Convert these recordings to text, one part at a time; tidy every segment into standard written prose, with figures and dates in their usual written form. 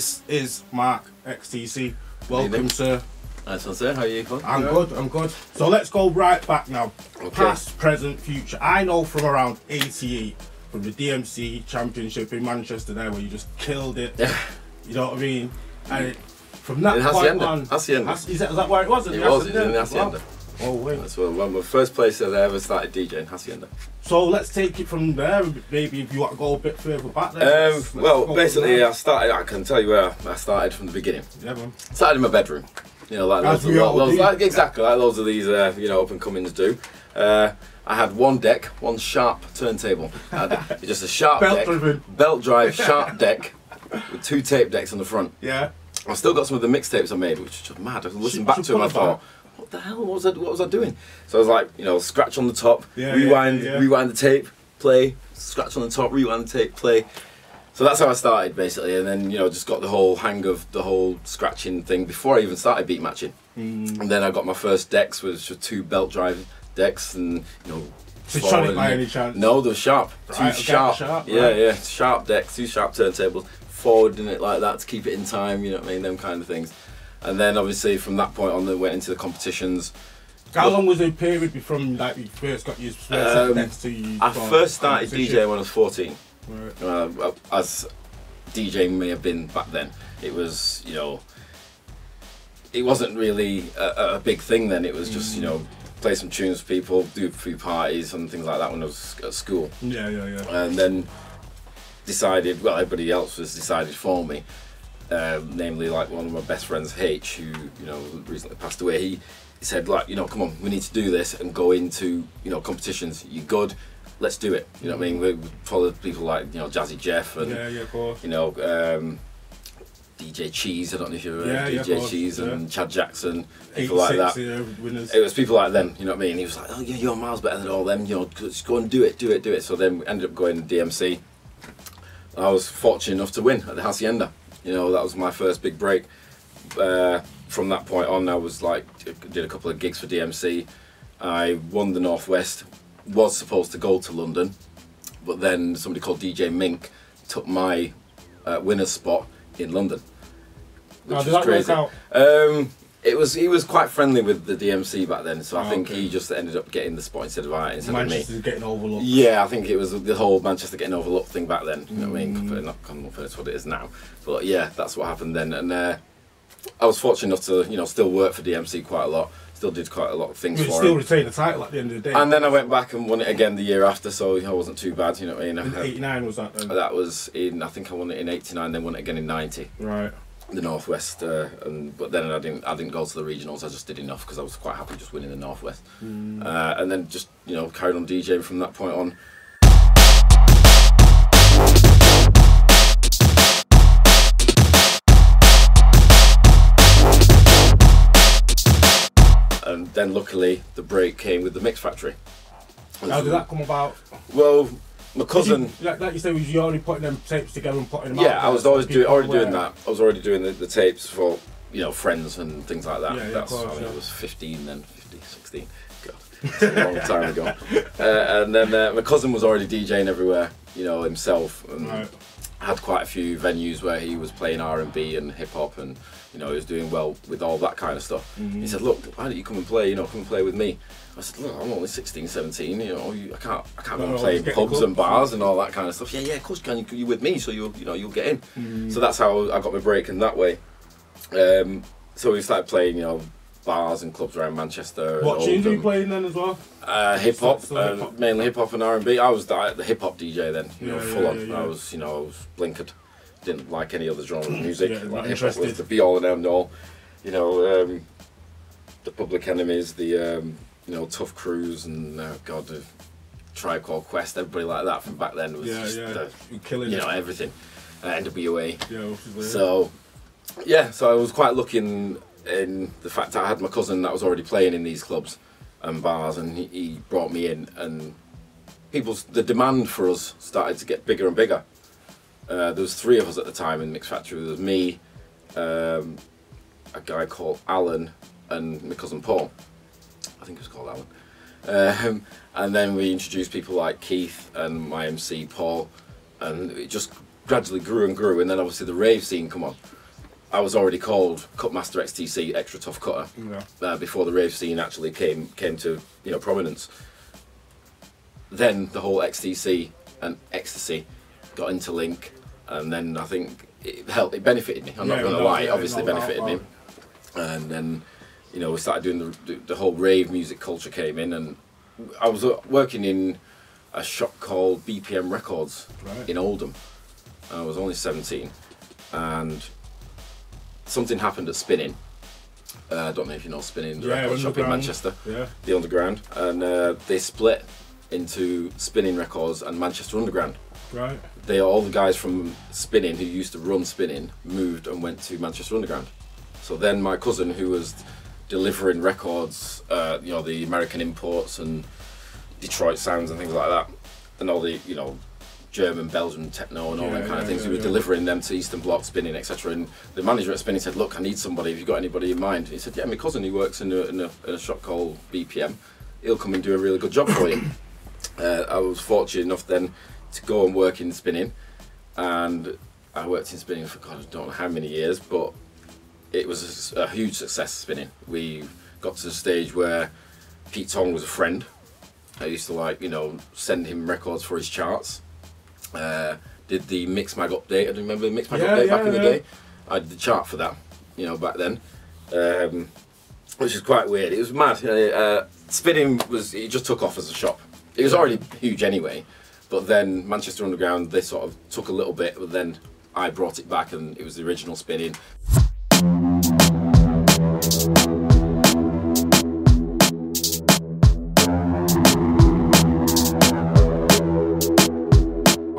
this is Mark XTC. Welcome, sir. Nice one, sir. How are you? I'm good, I'm good. So let's go right back now. Okay. Past, present, future. I know from around 88, from the DMC Championship in Manchester there, where you just killed it. You know what I mean? And from that point on... Hacienda. Is that where it was? It was in Hacienda. Oh, wait. That's one of the first places I ever started DJing, Hacienda. So let's take it from there. Maybe if you want to go a bit further back there. Well, basically, I can tell you where I started from the beginning. Yeah, man. Started in my bedroom. You know, like exactly like loads of these, you know, up and comings do. I had one deck, one sharp turntable. I had just a sharp belt drive sharp deck with 2 tape decks on the front. Yeah. I've still got some of the mixtapes I made, which is just mad. I listened back to them, I thought, what the hell what was I doing? So I was like, you know, scratch on the top, rewind the tape, play, scratch on the top, rewind the tape, play. So that's how I started basically, and then, you know, just got the whole hang of the whole scratching thing before I even started beat matching. And then I got my first decks, which were 2 belt drive decks, and, you know, Tronique by any chance? No, they were sharp. Right, 2 sharp. Yeah, sharp decks, 2 sharp turntables, forwarding it like that to keep it in time, you know what I mean, them kind of things. And then obviously from that point on, they went into the competitions. How long was the period from like you first got your first decks to you? I first started DJing when I was 14. Right. As DJing may have been back then, it was, you know, it wasn't really a big thing then. It was just, you know, play some tunes for people, do a few parties and things like that when I was at school. Yeah. And then decided, well, everybody else was decided for me. Namely, like one of my best friends, H, who, you know, recently passed away. He said, like, you know, come on, we need to do this and go into, you know, competitions. You're good, let's do it. You know what I mean? We followed people like, you know, Jazzy Jeff and of course. You know, DJ Cheese. I don't know if you've heard DJ Cheese and Chad Jackson, people like that. It was people like them. You know what I mean? He was like, oh yeah, you're miles better than all them. You know, just go and do it. So then we ended up going to DMC. I was fortunate enough to win at the Hacienda. You know, that was my first big break. From that point on, I was like, did a couple of gigs for DMC. I won the Northwest, was supposed to go to London, but then somebody called DJ Mink took my winner's spot in London, which was crazy. He was quite friendly with the DMC back then, so I think he just ended up getting the spot instead of Manchester me. Getting overlooked. Yeah, I think it was the whole Manchester getting overlooked thing back then. You know what I mean? Not compared to what it is now, but yeah, that's what happened then. And I was fortunate enough to, you know, still work for DMC quite a lot. Still did quite a lot of things for still him. retained the title at the end of the day. And then I went back and won it again the year after, so I wasn't too bad. You know what I mean? In '89 was that then? That was in, I think I won it in '89, then won it again in '90. Right. The Northwest, but then I didn't go to the regionals. I just did enough because I was quite happy just winning the Northwest, and then just, you know, carried on DJing from that point on. And then luckily the break came with the Mix Factory. How did that come about? Well, my cousin, like you said, was you already putting them tapes together and putting them out? Yeah, I was already doing that. I was already doing the tapes for, you know, friends and things like that. I was 15 then, 16. God, it's a long time ago. And then my cousin was already DJing everywhere, you know, himself, and had quite a few venues where he was playing R&B and hip hop, and, you know, he was doing well with all that kind of stuff. He said, look, why don't you come and play? You know, come and play with me. I said, look, I'm only 16, 17, you know, I can't go and play in pubs and bars and all that kind of stuff. Yeah, of course you can. You're with me, so you'll get in. So that's how I got my break in that way. So we started playing, you know, bars and clubs around Manchester. What tunes were you playing then as well? Hip hop, mainly hip hop and R&B. I was the hip hop DJ then, you know, full on. I was blinkered. Didn't like any other genre of music. Like hip hop was the be all and end all. You know, the Public Enemies, the you know, Tough Crews, and God, the Tribe Called Quest, everybody like that from back then was killing, you know, everything. NWA. Yeah, so I was quite lucky in the fact that I had my cousin that was already playing in these clubs and bars, and he brought me in, and the demand for us started to get bigger and bigger. There was 3 of us at the time in Mix Factory. There was me, a guy called Alan, and my cousin Paul. I think it was called Alan. And then we introduced people like Keith and my MC Paul, and it just gradually grew and grew, and then obviously the rave scene come on. I was already called Cutmaster XTC, extra tough cutter, before the rave scene actually came to prominence. Then the whole XTC and ecstasy got interlinked, and then I think it benefited me. I'm not going to lie, it obviously benefited me. And then we started doing the whole rave music culture came in, and I was working in a shop called BPM Records in Oldham. I was only 17, and something happened at Spinning. I don't know if you know Spinning, the record shop in Manchester, the Underground, and they split into Spinning Records and Manchester Underground. Right. All the guys from Spinning who used to run Spinning moved and went to Manchester Underground. So then my cousin, who was delivering records, the American imports and Detroit sounds and things like that, and all the German, Belgian techno and all that kind of things. We were delivering them to Eastern Bloc, Spinning, etc. And the manager at Spinning said, "Look, I need somebody. Have you got anybody in mind?" He said, "Yeah, my cousin, he works in a shop called BPM. He'll come and do a really good job for you." I was fortunate enough then to go and work in Spinning, and I worked in Spinning for God, I don't know how many years, but it was a huge success. Spinning. We got to the stage where Pete Tong was a friend. I used to send him records for his charts. Did the Mix Mag update. I remember the Mix Mag update back in the day. I did the chart for that, back then, which is quite weird. It was mad. Spinning it just took off as a shop. It was already huge anyway, but then Manchester Underground, they sort of took a little bit, but then I brought it back, and it was the original Spinning.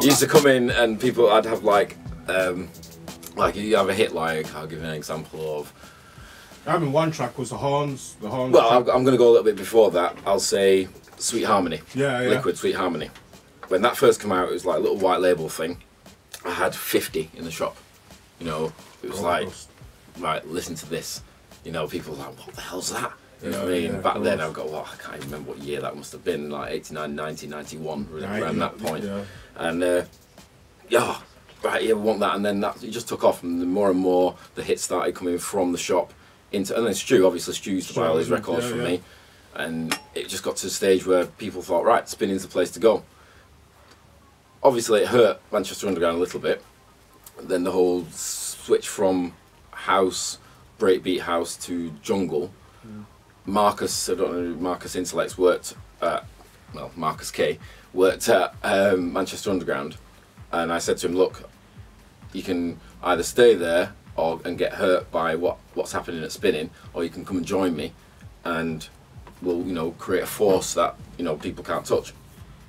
Used to come in and I'd have like you have a hit, I'll give you an example of. I mean, one track was the horns. Well, I'm going to go a little bit before that. I'll say Sweet Harmony. Liquid Sweet Harmony. When that first came out, it was like a little white label thing. I had 50 in the shop. It was like, listen to this. People were like, what the hell's that? You know what I mean? Back then, I've got, I can't even remember what year that must have been, like 89, 90, 91, around that point. And, right, you want that, and then it just took off, and more the hits started coming from the shop and then Stu used to buy all his records from me, and it just got to the stage where people thought, right, Spinning's the place to go. Obviously, it hurt Manchester Underground a little bit. Then the whole switch from house, breakbeat house to jungle. Marcus, I don't know, Marcus Intellects worked at, Marcus K worked at Manchester Underground, and I said to him, look, you can either stay there and get hurt by what's happening at Spinning, or you can come and join me, and we'll create a force that people can't touch,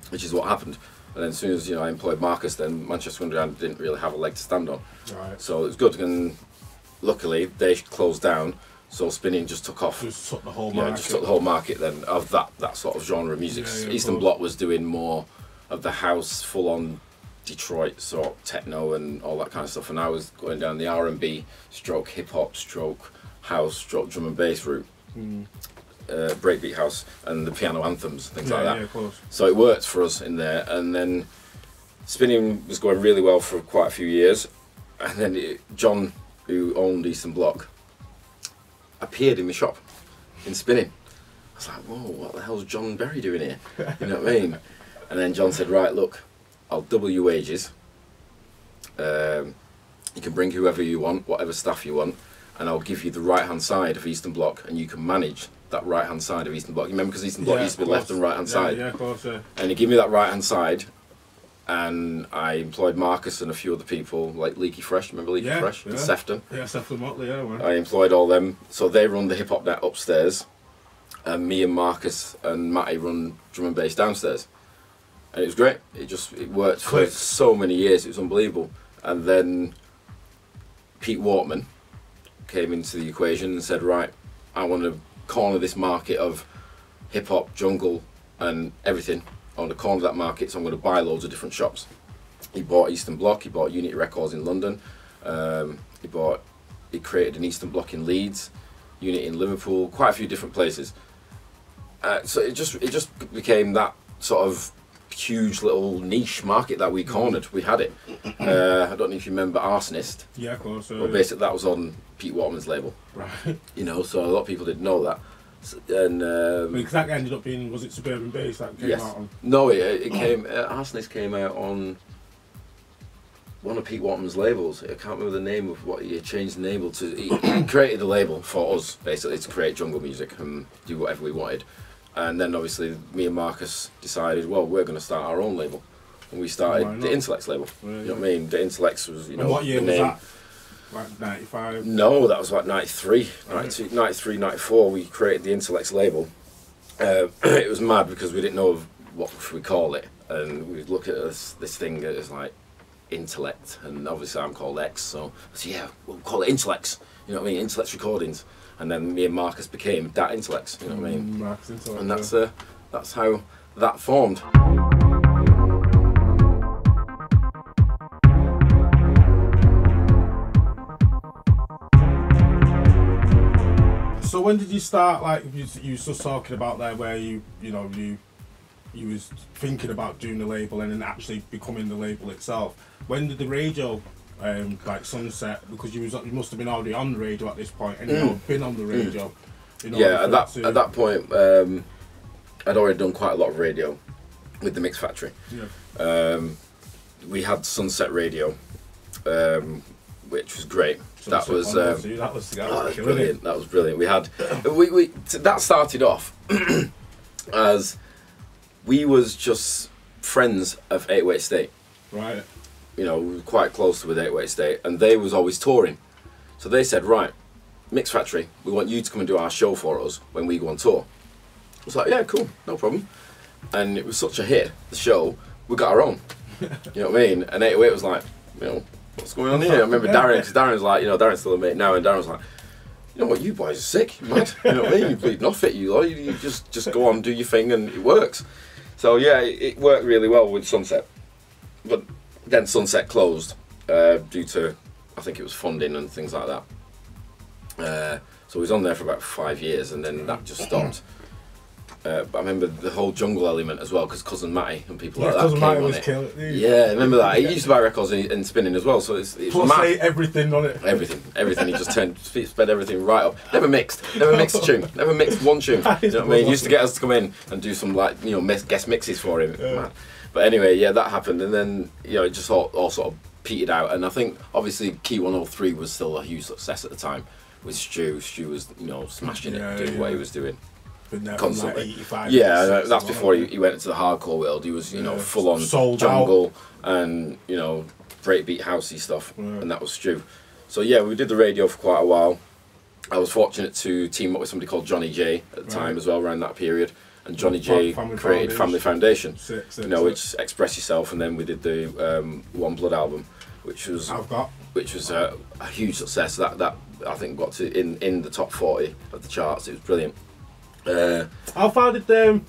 which is what happened. And then as soon as I employed Marcus, then Manchester Underground didn't really have a leg to stand on. Right. So it was good, and luckily they closed down. So Spinning just took off. Just took the whole market. Just took the whole market then of that sort of genre of music. Eastern Bloc was doing more of the house, full-on Detroit sort of techno and all that kind of stuff, and I was going down the R&B stroke hip hop stroke house stroke drum and bass route, breakbeat house, and the piano anthems, things like that. Yeah, of course. So it worked for us in there, and then Spinning was going really well for quite a few years, and then John, who owned Eastern Bloc, appeared in my shop in Spinning. I was like, whoa, what the hell's John Berry doing here? You know what I mean? And then John said, right, look, I'll double your wages. You can bring whoever you want, whatever staff you want, and I'll give you the right-hand side of Eastern Bloc, and you can manage that right-hand side of Eastern Bloc. You remember, because Eastern Bloc used to be left and right-hand side. Yeah, of course, yeah. And he gave me that right-hand side, and I employed Marcus and a few other people, like Leaky Fresh. Remember Leaky Fresh? And Sefton. Yeah, Sefton Motley, yeah. Man. I employed all them, so they run the hip-hop net upstairs, and me and Marcus and Matty run drum and bass downstairs. And it was great. It worked for so many years. It was unbelievable. And then Pete Wortman came into the equation and said, right, I want to corner this market of hip hop, jungle, and everything. I want to corner that market, so I'm going to buy loads of different shops. He bought Eastern Bloc. He bought Unity Records in London. He created an Eastern Bloc in Leeds, Unity in Liverpool, quite a few different places. So it just became that sort of huge little niche market that we cornered. We had it. I don't know if you remember Arsonist. Yeah, of course. Well, basically that was on Pete Waterman's label. Right. You know, so a lot of people didn't know that. And because that ended up being, was it Suburban Bass that came out on? No, it came. Arsonist came out on one of Pete Waterman's labels. I can't remember the name of what he changed the label to. He created a label for us basically to create jungle music and do whatever we wanted. And then obviously me and Marcus decided, well, we're going to start our own label, and we started the Intellects label. Really? You know what I mean? The Intellects was, you know, and what year the was name. that? Like 95? No, that was like 93, 92, 93, 94. We created the Intellects label. It was mad because we didn't know what should we call it, and we'd look at this thing as like Intellect, and obviously I'm called X, so I said, yeah, we'll call it Intellects. You know what I mean? Intellects Recordings. And then me and Marcus became Dat Intellects, you know what I mean? Marcus Intellects, and that's how that formed. So when did you start, like you were just talking about there where you was thinking about doing the label and then actually becoming the label itself. When did the radio like Sunset, because you must have been already on the radio at this point and you've been on the radio. Yeah, at that point I'd already done quite a lot of radio with the Mix Factory. Yeah. We had Sunset Radio, which was great. That was brilliant. That was brilliant. We had that started off as we was just friends of 808 State. Right. You know, we were quite close with 808 State, and they was always touring. So they said, right, Mix Factory, we want you to come and do our show for us when we go on tour. I was like, yeah, cool, no problem. And it was such a hit, the show, we got our own. You know what I mean? And 808 was like, you know, what's going on here? I remember Darren, because Darren's like, you know, Darren's still a mate now, and Darren was like, you know what, you boys are sick, you're mad. You know what I mean? You bleed off it, you just go on, do your thing, and it works. So yeah, it worked really well with Sunset. But then Sunset closed due to, I think it was funding and things like that. So we was on there for about 5 years, and then that just stopped. But I remember the whole jungle element as well, because Cousin Matty and people like that Cousin came Matty on was it. killing. Yeah, I remember that. He used to buy records and spinning as well, so it's plus mad. Everything on it. Everything. He just sped everything right up. Never mixed a tune. Never mixed one tune. You know what I mean? He used to get us to come in and do some, like, you know, guest mixes for him. Yeah. But anyway, yeah, that happened, and then, you know, it just all sort of petered out. And I think obviously Key 103 was still a huge success at the time with Stu. Stu was, you know, smashing it, doing what he was doing. Constantly. Like yeah, that's before he went into the hardcore world. He was, you know, full on jungle and, you know, breakbeat housey stuff, and that was Stu. So yeah, we did the radio for quite a while. I was fortunate to team up with somebody called Johnny J at the time as well, around that period. And Johnny J created Family Foundation, you know, which Express Yourself, and then we did the One Blood album, which was a huge success. That I think got to in the top 40 of the charts. It was brilliant. How far did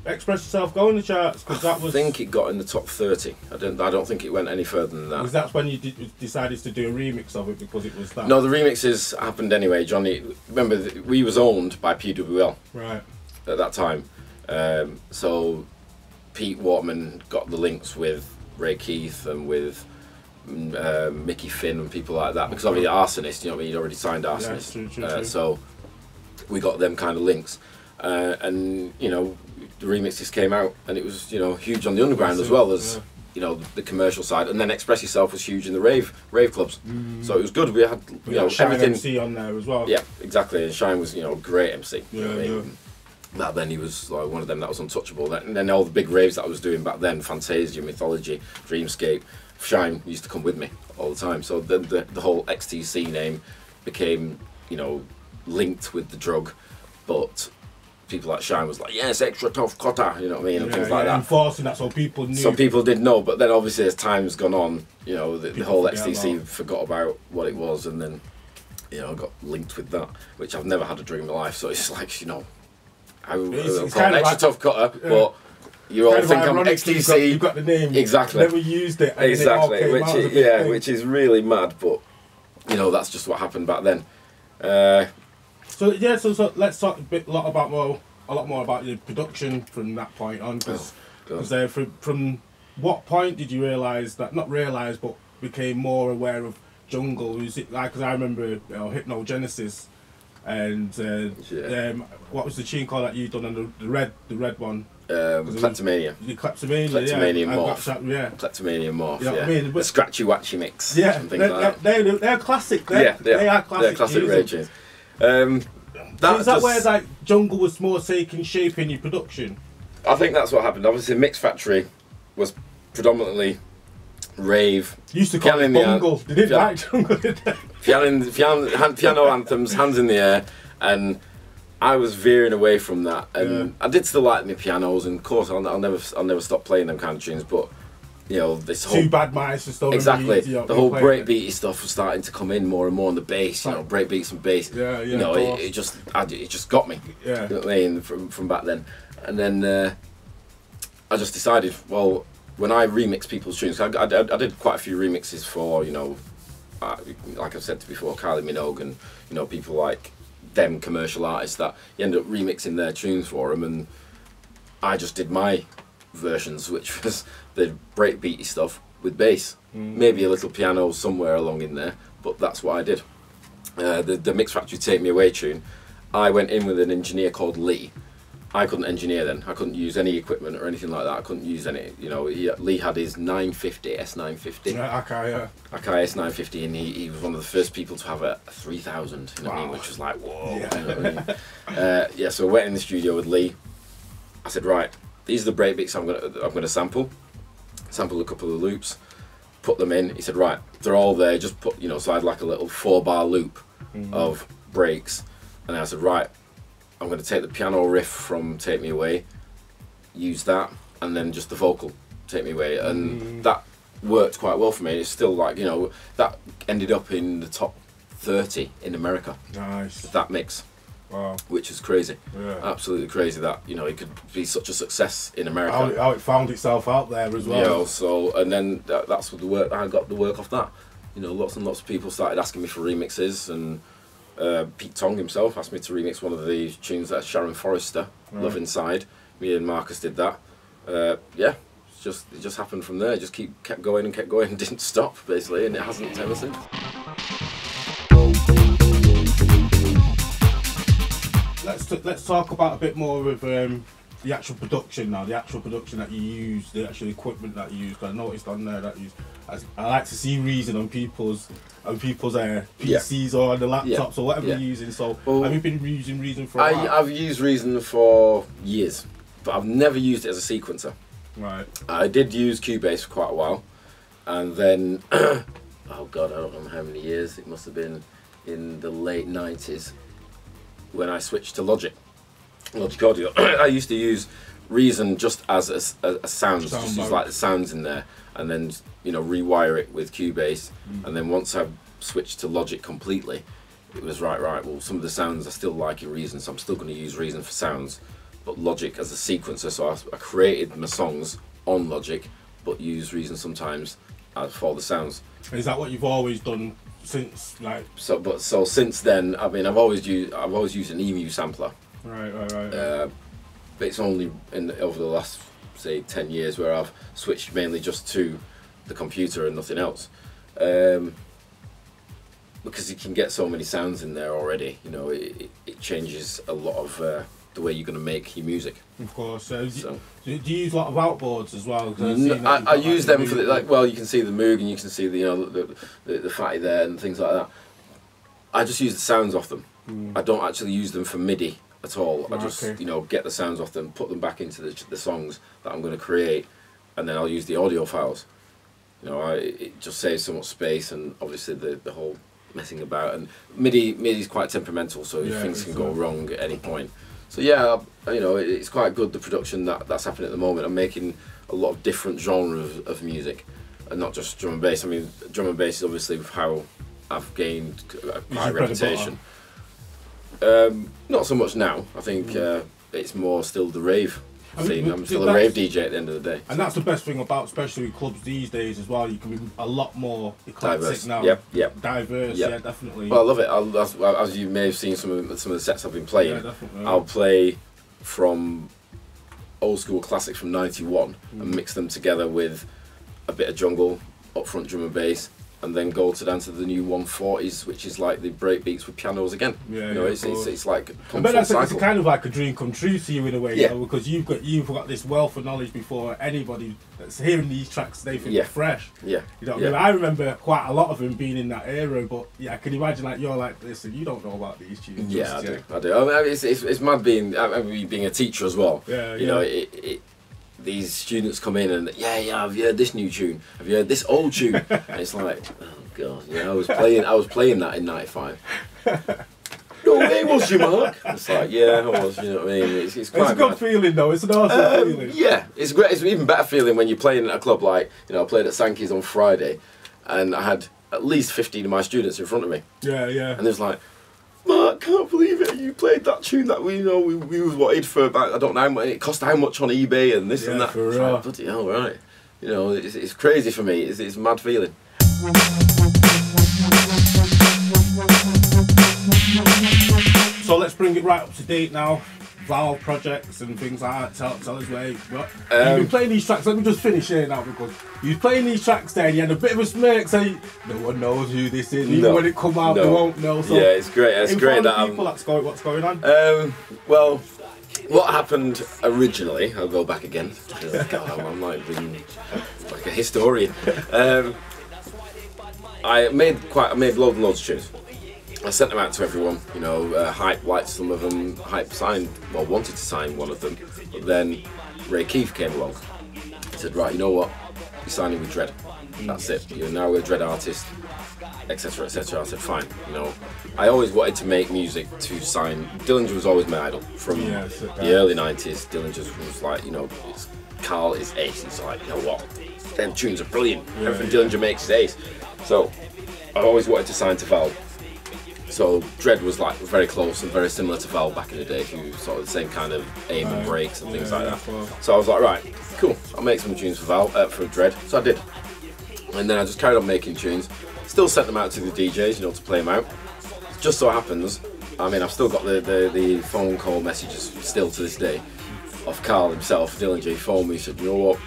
Express Yourself go in the charts? Because that was. I think it got in the top 30. I don't think it went any further than that. Because that's when you decided to do a remix of it, because it was that. No, the remixes happened anyway. Johnny, remember we was owned by PWL. Right. At that time, so Pete Waterman got the links with Ray Keith and with Mickey Finn and people like that, because obviously Arsonist, you know what I mean, he'd already signed Arsonist. Yeah, true. So we got them kind of links, and you know, the remixes came out, and it was, you know, huge on the underground as well as you know, the commercial side, and then Express Yourself was huge in the rave clubs. So it was good. We had, you know, Shine everything. MC on there as well. Yeah, exactly. And Shine was, you know, a great MC. Yeah, you know what I mean? Back then he was like one of them that was untouchable. And then all the big raves that I was doing back then, Fantasia, Mythology, Dreamscape, Shine used to come with me all the time. So the whole XTC name became, you know, linked with the drug, but people like Shine was like, yes, extra tough cutter, you know what I mean, and things like that. Enforcing that, so people knew. Some people did know, but then obviously as time's gone on, you know, the whole XTC forgot about what it was, and then, you know, got linked with that, which I've never had a drug in my life, so it's like, you know, it's kind of extra like, tough cutter, but you all think I'm XTC. You've got the name. Exactly. Never used it. And exactly. It which is, which is really mad, but you know, that's just what happened back then. So let's talk a lot more about your production from that point on, because Because from what point did you realise that, not realise, but became more aware of jungle? Was it like, because I remember Hypnogenesis and what was the tune called that you done on the red one? Kleptomania. Kleptomania Morph. Yeah. Kleptomania Morph. You know yeah. what I mean? The Scratchy Watchy mix. Yeah, and things like that. They're classic. They are classic. They're classic rave tunes. So is that where like jungle was more taking shape in your production? I think that's what happened. Obviously, Mix Factory was predominantly rave. Used to call it bungle. They didn't like jungle, did they? Piano anthems, hands in the air, and I was veering away from that. And I did still like my pianos, and of course, I'll never stop playing them kind of tunes. But you know, this whole Two Bad Mice and stuff. Exactly, the whole breakbeaty stuff was starting to come in more and more on the bass. You know, breakbeats and bass. Yeah. You know, it just got me. Yeah. You know what I mean? From back then, and then I just decided, well, when I remix people's tunes, I did quite a few remixes for, you know, like I've said before, Kylie Minogue and, you know, people like them commercial artists that you end up remixing their tunes for them, and I just did my versions, which was the breakbeaty stuff with bass, maybe a little piano somewhere along in there, but that's what I did. The Mix Factory Take Me Away tune, I went in with an engineer called Lee. I couldn't engineer then. I couldn't use any equipment or anything like that. I couldn't use any, you know, Lee had his 950, S950. Akai S950, and he was one of the first people to have a 3000, you know what I mean, which was like, whoa. Yeah. You know what I mean? So I went in the studio with Lee. I said, right, these are the breakbeats I'm gonna sample a couple of loops, put them in. He said, right, they're all there, just put, you know, so I had like a little 4-bar loop of breaks, and I said, right, I'm going to take the piano riff from Take Me Away, use that, and then just the vocal, Take Me Away, and that worked quite well for me. It's still like, you know, that ended up in the top 30 in America. Nice. That mix. Wow. Which is crazy. Yeah. Absolutely crazy that, you know, it could be such a success in America. How it found itself out there as well. You know, so, and then that's what the work, I got the work off that. You know, lots and lots of people started asking me for remixes, and Pete Tong himself asked me to remix one of the tunes that Sharon Forrester, Love Inside. Me and Marcus did that. Yeah, it just happened from there. Just kept going and didn't stop basically, and it hasn't ever since. Let's talk about a bit more of the actual production now. The actual production that you use, the actual equipment that you use. Because I noticed on there that I like to see Reason on people's PCs or on the laptops or whatever you're using. So have you been using Reason for a while? I've used Reason for years, but I've never used it as a sequencer. Right. I did use Cubase for quite a while, and then oh god, I don't know how many years. It must have been in the late 90s when I switched to Logic Audio. I used to use Reason just as a sound, just use like the sounds in there, and then, you know, rewire it with Cubase. And then once I switched to Logic completely, it was right, well, some of the sounds I still like in Reason, so I'm still going to use Reason for sounds, but Logic as a sequencer. So I created my songs on Logic, but use Reason sometimes for the sounds. Is that what you've always done since, like? So since then, I mean, I've always used an EMU sampler. Right. But it's only over the last, say, 10 years where I've switched mainly just to the computer and nothing else. Because you can get so many sounds in there already, you know, it changes a lot of the way you're going to make your music. Of course. Do you use a lot of outboards as well? I use them for well, you can see the Moog and you can see the, you know, the Fatty there and things like that. I just use the sounds off them. I don't actually use them for MIDI at all. I just, you know, get the sounds off them, put them back into the songs that I'm going to create, and then I'll use the audio files. You know, it just saves so much space, and obviously the whole messing about, and MIDI is quite temperamental, so things can go wrong at any point. So yeah, you know, it's quite good, the production that's happening at the moment. I'm making a lot of different genres of music, and not just drum and bass. I mean, drum and bass is obviously how I've gained quite a reputation. Not so much now. I think it's more still the rave scene. I'm still a rave DJ at the end of the day. And that's the best thing about, especially with clubs these days as well. You can be a lot more eclectic Diverse. now. Yep. Diverse. Yep. Yeah, definitely. Well, I love it. As you may have seen some of the sets I've been playing. Yeah, definitely. I'll play from old school classics from '91 and mix them together with a bit of jungle, up front drum and bass, and then go down to the new 140s, which is like the breakbeats with pianos again. Yeah, you know, yeah, it's like but that's it's kind of like a dream come true to you in a way, yeah. you know, because you've got this wealth of knowledge before anybody that's hearing these tracks. They think they're fresh. Yeah, you know what I mean? I remember quite a lot of them being in that era, but yeah, I can imagine like you're like, listen, you don't know about these tunes. Yeah, I do. I mean, it's mad being a teacher as well. Yeah, you know, these students come in and have you heard this new tune? Have you heard this old tune? And it's like, oh god, yeah, I was playing that in '95. No way, was you, Mark? It's like, yeah, I was. You know what I mean? It's quite. It's a good feeling though. It's an awesome feeling. Yeah, it's great. It's an even better feeling when you're playing at a club like, you know, I played at Sankey's on Friday, and I had at least 15 of my students in front of me. Yeah, yeah. And there's like, Mark, can't believe it! You played that tune that we was wanted for about, I don't know how much, it cost how much on eBay and this and that. For real. Like, bloody hell, right? You know, it's crazy for me. It's a mad feeling. So let's bring it right up to date now. Valve projects and things like that. Tell us where you've been playing these tracks. Let me just finish here now, because you was playing these tracks there and you had a bit of a smirk saying no one knows who this is. Even when it come out, they won't know. So yeah, it's great. It's great that people, what's going on? Well, what happened originally? I'll go back again. I'm like being like a historian. I made loads and loads of tunes. I sent them out to everyone, you know, Hype liked some of them, Hype wanted to sign one of them, but then Ray Keefe came along. He said, right, you know what, you're signing with Dread, that's it, you're now a Dread artist, etc, etc. I said, fine, you know, I always wanted to make music to sign. Dillinger was always my idol, from the early 90s, Dillinger was like, you know, Carl is ace, it's like, you know what, them tunes are brilliant, everything Dillinger makes is ace. So, I always wanted to sign to Valve. So Dread was like very close and very similar to Valve back in the day, who sort of the same kind of aim and breaks and things like that. So I was like, right, cool, I'll make some tunes for Valve, for Dread. So I did, and then I just carried on making tunes. Still sent them out to the DJs, you know, to play them out. Just so happens, I mean, I've still got the phone call messages still to this day of Carl himself, Dillinger. He phoned me, he said, you know what,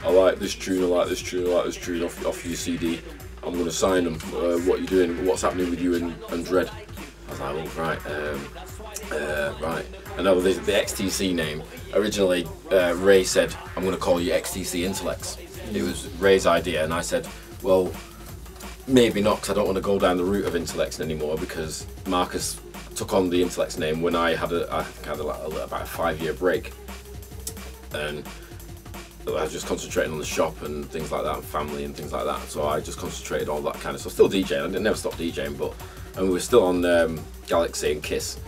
I like this tune, I like this tune, I like this tune off your CD. I'm going to sign them. What are you doing? What's happening with you and Dread? I was like, oh, right, right. And over the XTC name, originally Ray said, I'm going to call you XTC Intellects. It was Ray's idea, and I said, well, maybe not, because I don't want to go down the route of Intellects anymore, because Marcus took on the Intellects name when I had about a 5-year break. And I was just concentrating on the shop and things like that, and family and things like that. So I just concentrated on all that kind of stuff. Still DJing, I never stopped DJing, and we were still on Galaxy and Kiss,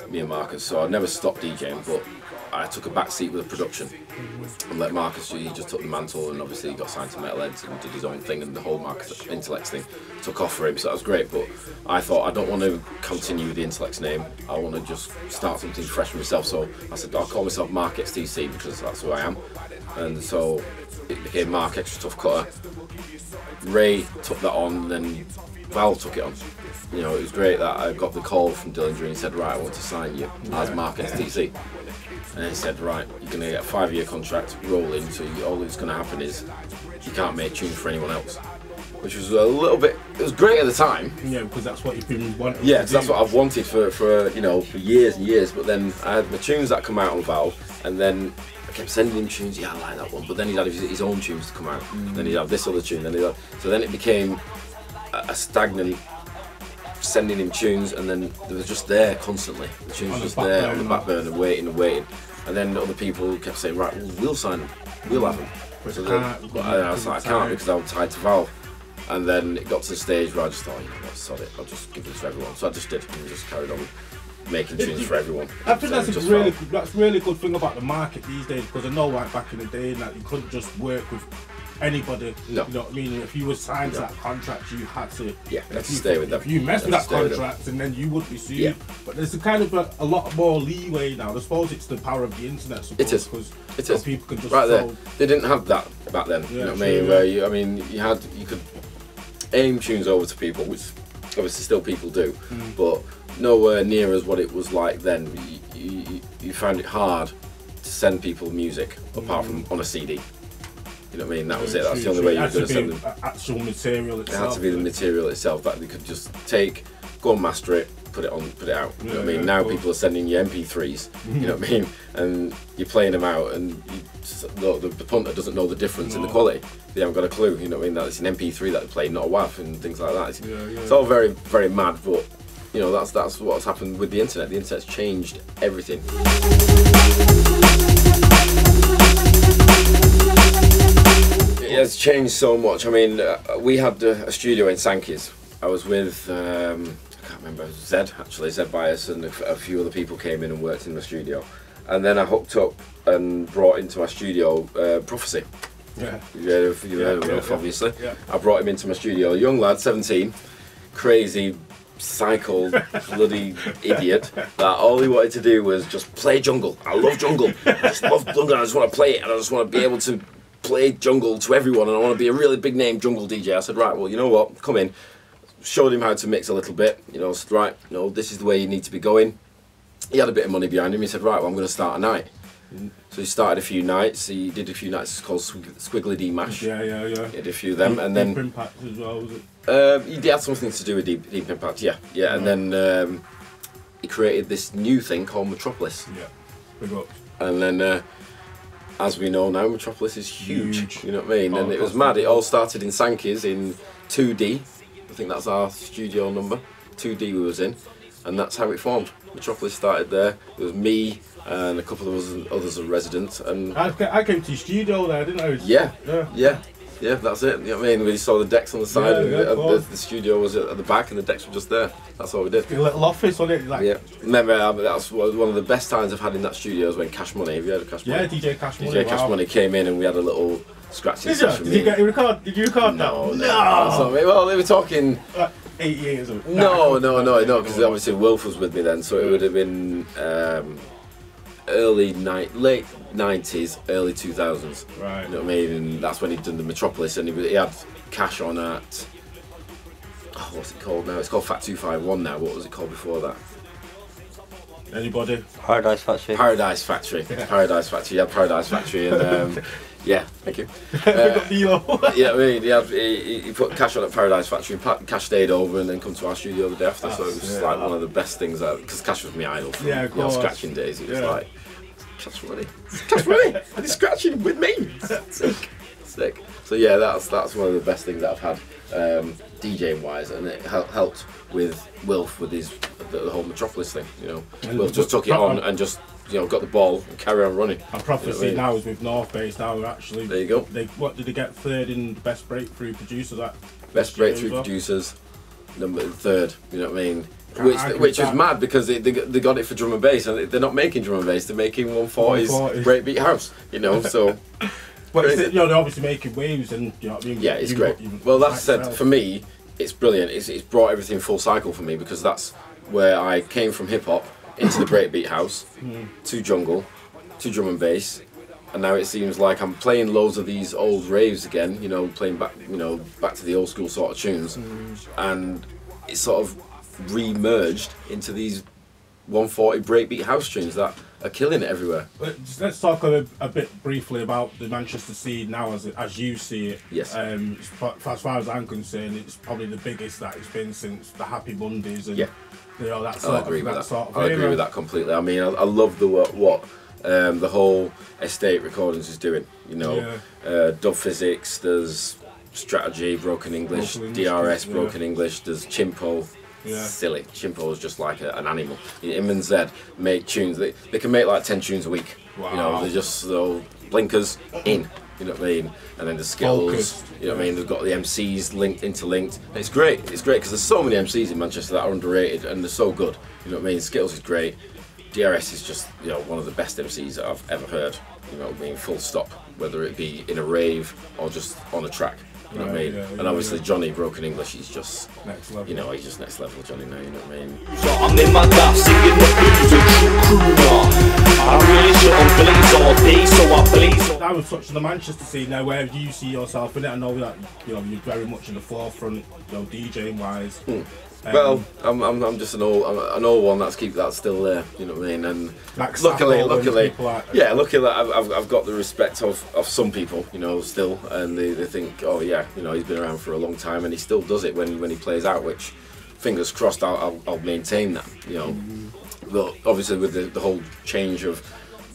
me and Marcus. So I never stopped DJing, but I took a back seat with the production and let Marcus. He just took the mantle, and obviously he got signed to Metalheads and did his own thing, and the whole Marcus Intellects thing took off for him. So that was great. But I thought, I don't want to continue with the Intellects name. I want to just start something fresh for myself. So I said, I'll call myself Mark XTC, because that's who I am. And so it became Mark Extra Tough Cutter. Ray took that on, and then Valve took it on. You know, it was great that I got the call from Dillinger, and he said, right, I want to sign you as Mark XTC. And he said, right, you're going to get a 5-year contract rolling, so all that's going to happen is you can't make tunes for anyone else. Which was a little bit, it was great at the time. Yeah, because that's what you've been wanting. Yeah, so that's what I've wanted for you know, for years and years. But then I had my tunes that come out on Valve, and then I kept sending him tunes. Yeah, I like that one. But then he'd have his own tunes to come out. Then he'd have this other tune. So then it became a stagnant sending him tunes, and then they were just there constantly. The tunes were just there on the back burner, waiting and waiting. And then other people kept saying, right, well, we'll sign them, we'll have them. So but I was like, I can't, because I'm tied to Valve. And then it got to the stage where I just thought, you know what, sod it, I'll just give this to everyone. So I just did, and just carried on making tunes for everyone. I think that's really good thing about the market these days, because I know like back in the day that you couldn't just work with anybody. No. You know what I mean? If you were signed to that contract, you had to. Yeah, you had to stay with them. If you messed with that contract, and then you would be sued. Yeah. But there's a kind of a lot more leeway now. I suppose it's the power of the internet. It is. It is. People can just there. They didn't have that back then. Yeah, you know what I mean? Where you could aim tunes over to people, which obviously still people do, but nowhere near as what it was like then. You found it hard to send people music apart from on a CD. You know what I mean? That was it. That's the only way you were going to send them. Actual material itself. It had to be the material itself that they could just take, go and master it, put it out. You know what I mean? Now people are sending you MP3s. You know what I mean? And you're playing them out, and the punter doesn't know the difference in the quality. They haven't got a clue. You know what I mean? That it's an MP3 that they play, not a WAV, and things like that. It's all very, very mad, but you know that's what's happened with the internet. The internet's changed everything. It has changed so much. I mean, we had a studio in Sankey's. I was with, I can't remember, Zed Bias, and a few other people came in and worked in the studio. And then I hooked up and brought into my studio Prophecy. Yeah. You've heard of Wolf, obviously. Yeah. I brought him into my studio, a young lad, 17, crazy, psycho, bloody idiot, that all he wanted to do was just play jungle. I love jungle. I just love jungle. I just want to play it, and I just want to be able to play jungle to everyone, and I want to be a really big name jungle DJ. I said, right, well, you know what, come in. Showed him how to mix a little bit, you know, said, right, you know, this is the way you need to be going. He had a bit of money behind him. He said, right, well, I'm going to start a night. So he started a few nights. He did a few nights called Squiggly D Mash. Yeah. He did a few of them, and then Deep Impact as well, was it? He had something to do with Deep Impact, yeah. And then he created this new thing called Metropolis. Yeah, big up. And then, as we know now, Metropolis is huge. You know what I mean? And it was mad. It all started in Sankey's in 2D. I think that's our studio number. 2D we was in, and that's how it formed. Metropolis started there. It was me and a couple of others as residents. And I came to your studio there, didn't I? Yeah, that's it. You know what I mean? We saw the decks on the side, and the studio was at the back, and the decks were just there. That's what we did. A little office on it, like. Yeah. Remember, that's one of the best times I've had in that studio was when Cash Money. Have you heard of Cash Money? Yeah, DJ Cash Money. DJ Cash Money came in, and we had a little scratching session. Did you record that? No. Well, they were talking. 8 years ago. No, because obviously Wolf was with me then, so it would have been late 90s, early 2000s. Right. You know what I mean? And that's when he'd done the Metropolis, and he had Cash on at, what's it called now? It's called Fat 251 now. What was it called before that? Anybody? Paradise Factory. Paradise Factory. Paradise Factory. Yeah, Paradise Factory, and yeah, thank you. Yeah, I mean, he put Cash on at Paradise Factory, and Cash stayed over and then come to our studio the day after. So it was just like one of the best things, because Cash was my idol from scratching days. It was like, Cash Money, and he's scratching with me. Sick. So yeah, that's one of the best things that I've had, DJing wise, and it helped with Wilf with the whole Metropolis thing. You know, Wilf just took it on and just, you know, got the ball and carry on running. And Prophecy now is with North Base. Now actually, there you go. What did they get? Third in best breakthrough producers at? Best breakthrough producers, third. You know what I mean? Which is mad, because they got it for drum and bass, and they're not making drum and bass. They're making 140s breakbeat house. You know, so. But you know, they're obviously making waves, and you know what I mean. Yeah, it's great. Well, that's said, for me, it's brilliant. It's brought everything full cycle for me, because that's where I came from hip hop into the breakbeat house, to jungle, to drum and bass, and now it seems like I'm playing loads of these old raves again. You know, playing back to the old school sort of tunes, and it's sort of re-merged into these 140 breakbeat house tunes that are killing it everywhere. Let's talk a bit briefly about the Manchester scene now, as you see it. Yes. As far as I'm concerned, it's probably the biggest that it's been since the Happy Mondays, and you know, I agree with that completely. I mean, I love what the whole estate recordings is doing. You know, Dub Physics, there's Strategy, Broken English, DRS, Broken English, there's Chimpo. Silly. Chimpo is just like an animal. Him and Zed make tunes. They can make like 10 tunes a week. Wow. You know, they're just blinkers in. You know what I mean? And then the skills. You know what I mean? They've got the MCs interlinked. And it's great. It's great because there's so many MCs in Manchester that are underrated, and they're so good. You know what I mean? Skittles is great. DRS is just, you know, one of the best MCs that I've ever heard. You know what I mean? Full stop. Whether it be in a rave or just on a track. You know what I mean? And obviously Johnny, Broken English, he's just next level. You know, he's just next level, Johnny now, you know what I mean? I'm in my lap singing the blues and I really shouldn't bleed all day, so I bleed. I was touching the Manchester scene now, where do you see yourself in it? I know that, you know, you're very much in the forefront, you know, DJing wise. Well, I'm just an old one that's still there. You know what I mean? And like luckily, like yeah, luckily I've got the respect of some people, you know, still, and they think, oh yeah, you know, he's been around for a long time, and he still does it when he plays out. Which, fingers crossed, I'll maintain that. You know, but obviously with the whole change of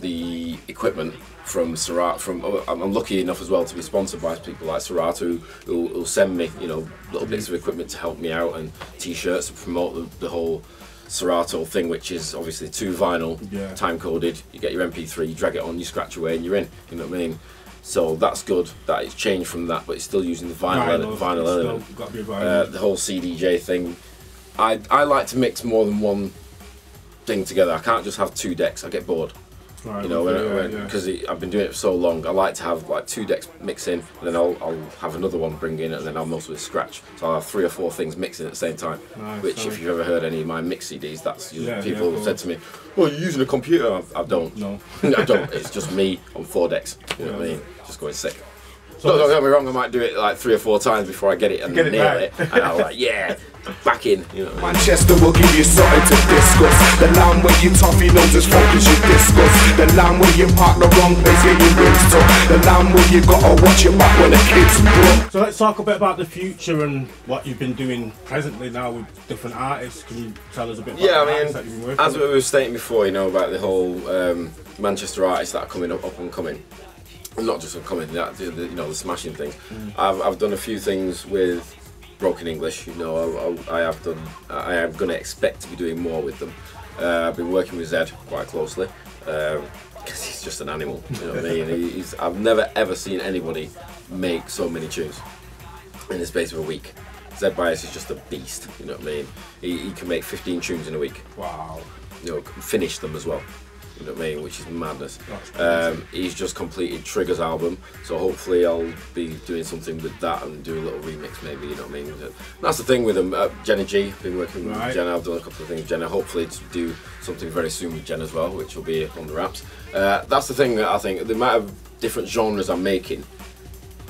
the equipment from Serato, I'm lucky enough as well to be sponsored by people like Serato who'll send me, you know, little bits of equipment to help me out, and t-shirts to promote the whole Serato thing, which is obviously 2 vinyl, time coded. You get your MP3, you drag it on, you scratch away, and you're in. You know what I mean? So that's good that it's changed from that, but it's still using the vinyl element. Got to be vinyl. The whole CDJ thing. I like to mix more than one thing together. I can't just have 2 decks. I get bored. Right, you know, because I've been doing it for so long. I like to have like 2 decks mix in, and then I'll have another one bring in, and then I'll mostly scratch. So I'll have 3 or 4 things mixing at the same time. Which, if you've ever heard any of my mix CDs, that's people have said to me, "Oh, you're using a computer." I don't. No, I don't. It's just me on 4 decks. You know what I mean? Just going sick. So don't get me wrong. I might do it like 3 or 4 times before I get it and nail it, and I'm like, yeah. Back in, you know. Manchester will give you something to discuss. The land where you toffee don't just focus you discuss. The land where you park the wrong place, get your ribs tough. The land where you gotta watch your back when the kids grow. So let's talk a bit about the future and what you've been doing presently now with different artists. Can you tell us a bit about the artists that you've been working as we were stating before, you know, about the whole Manchester artists that are coming up and coming. Not just coming, you know, the smashing things. I've done a few things with Broken English, you know. I am going to expect to be doing more with them. I've been working with Zed quite closely because he's just an animal, you know what I mean. I've never ever seen anybody make so many tunes in the space of a week. Zed Bias is just a beast, you know what I mean. He can make 15 tunes in a week. Wow. You know, finish them as well. You know what I mean, which is madness. He's just completed Trigger's album, so hopefully I'll be doing something with that and do a little remix maybe, you know what I mean. That's the thing with him. Jenna G, been working with Jenna, I've done a couple of things with Jenna, hopefully to do something very soon with Jenna as well, which will be on the wraps. That's the thing that I think, the amount of different genres I'm making,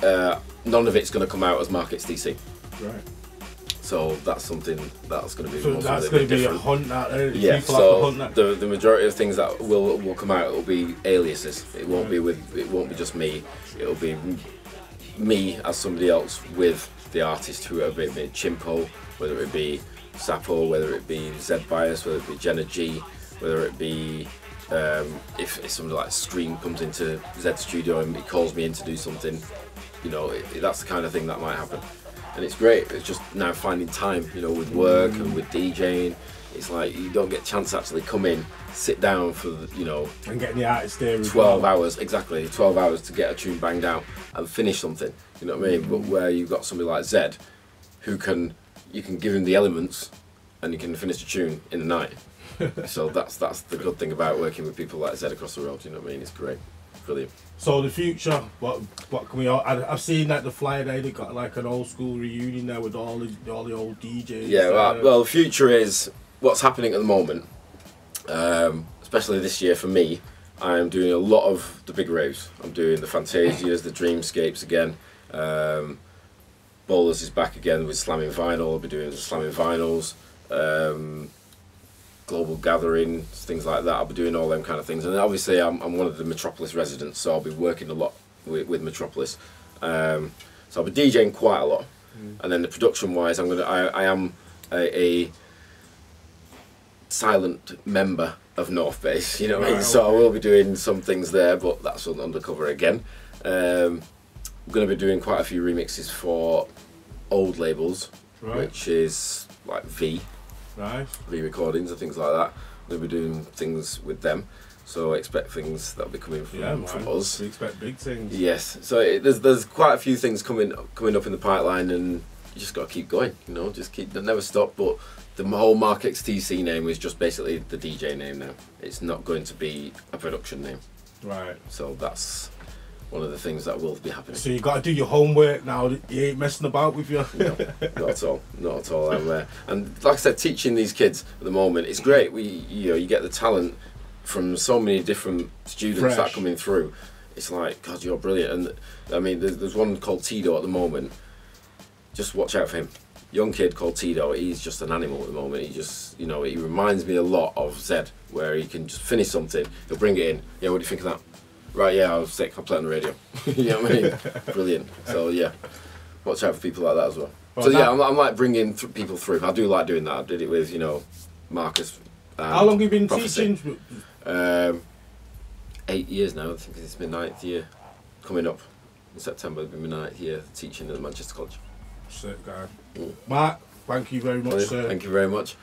none of it's going to come out as Mark XTC. Right. So that's something that's going to be. So that's going to be a hunt out there. Yeah. So the majority of things that will come out will be aliases. It won't be just me. It'll be me as somebody else with the artist, whoever it be, Chimpo, whether it be Sapo, whether it be Zed Bias, whether it be Jenna G, whether it be if somebody like Scream comes into Zed's studio and he calls me in to do something, you know, that's the kind of thing that might happen. And it's great. It's just now finding time, you know, with work and with DJing. It's like you don't get a chance to actually come in, sit down for, you know, and getting the artist there. 12 hours, exactly, 12 hours to get a tune banged out and finish something. You know what I mean? But where you've got somebody like Zed, you can give him the elements, and you can finish the tune in the night. So that's the good thing about working with people like Zed across the road. You know what I mean? It's great, brilliant. So the future, what can we? I've seen that the flyer day, they got like an old school reunion there with all the old DJs. Yeah, well, the future is what's happening at the moment. Especially this year for me, I am doing a lot of the big raves. I'm doing the Fantasias, the Dreamscapes again. Bowlers is back again with Slamming Vinyl. I'll be doing the Slamming Vinyls. Global Gathering, things like that. I'll be doing all them kind of things, and obviously I'm one of the Metropolis residents, so I'll be working a lot with Metropolis. So I'll be DJing quite a lot, and then the production wise, I am a silent member of North Base, you know what I mean? So I will be doing some things there, but that's undercover again. I'm going to be doing quite a few remixes for old labels, which is like V recordings and things like that. We'll be doing things with them, so expect things that'll be coming from us. We expect big things. Yes, so there's quite a few things coming up in the pipeline, and you just got to keep going. You know, just never stop. But the whole Mark XTC name is just basically the DJ name now. It's not going to be a production name. Right. So that's one of the things that will be happening. So you got to do your homework now. You ain't messing about with you. No, not at all. Not at all. And like I said, teaching these kids at the moment, it's great. You get the talent from so many different students that are coming through. It's like, God, you're brilliant. And I mean, there's one called Tito at the moment. Just watch out for him. young kid called Tito. He's just an animal at the moment. He just, you know, he reminds me a lot of Zed, where he can just finish something, he'll bring it in. Yeah, what do you think of that? Right, yeah, I'll stick. I'll play it on the radio. You know what I mean? Brilliant. So yeah, watch out for people like that as well. So yeah, I'm like bringing people through. I do like doing that. I did it with, you know, Marcus. How long have you been teaching? 8 years now. I think it's my 9th year coming up in September. It'll be my 9th year teaching at Manchester College. Sick guy. Mark, thank you very much, sir. Thank you very much.